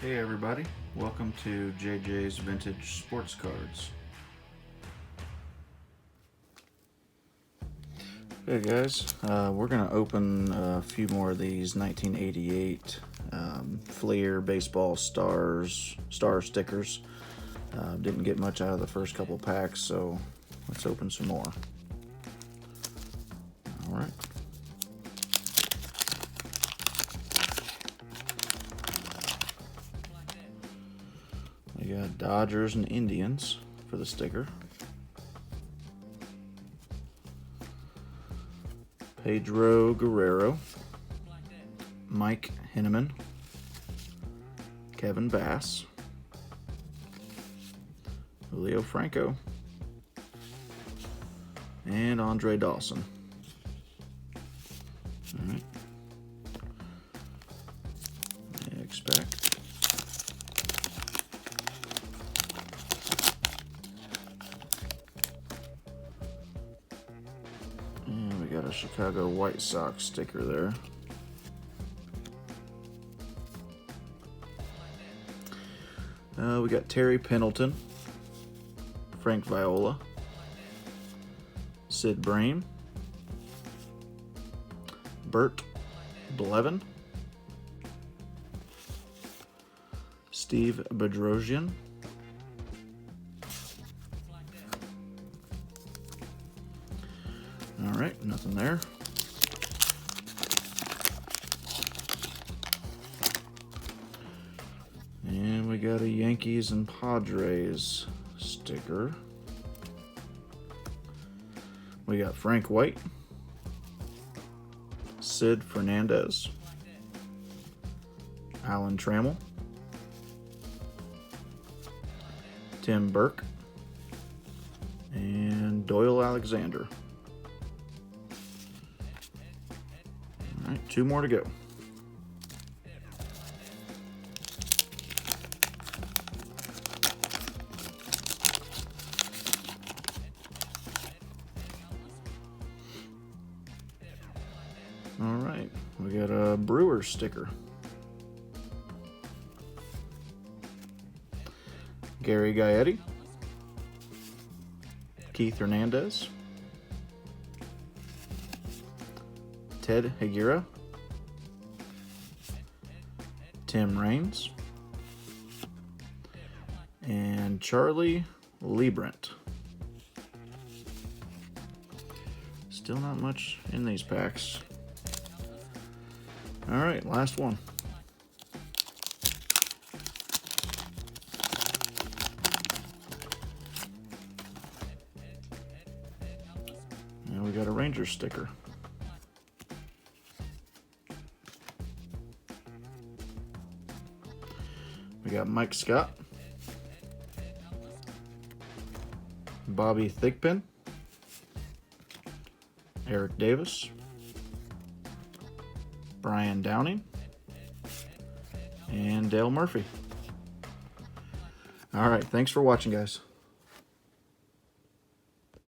Hey everybody, welcome to JJ's Vintage Sports Cards. Hey guys, we're going to open a few more of these 1988 Fleer Baseball star stickers. Didn't get much out of the first couple packs, so let's open some more. Alright. We got Dodgers and Indians for the sticker. Pedro Guerrero, Mike Henneman, Kevin Bass, Julio Franco, and Andre Dawson. All right. Expect. And we got a Chicago White Sox sticker there. We got Terry Pendleton, Frank Viola, Sid Bream, Bert Blevin, Steve Bedrosian, all right, nothing there. And we got a Yankees and Padres sticker. We got Frank White, Sid Fernandez, Alan Trammell, Tim Burke, and Doyle Alexander. All right, two more to go. All right, we got a Brewers sticker. Gary Gaetti, Keith Hernandez, Ted Higuera, Tim Raines, and Charlie Liebrent. Still not much in these packs. All right, last one. And we got a Ranger sticker. We got Mike Scott, Bobby Thigpen, Eric Davis, Brian Downing, and Dale Murphy. All right, thanks for watching, guys.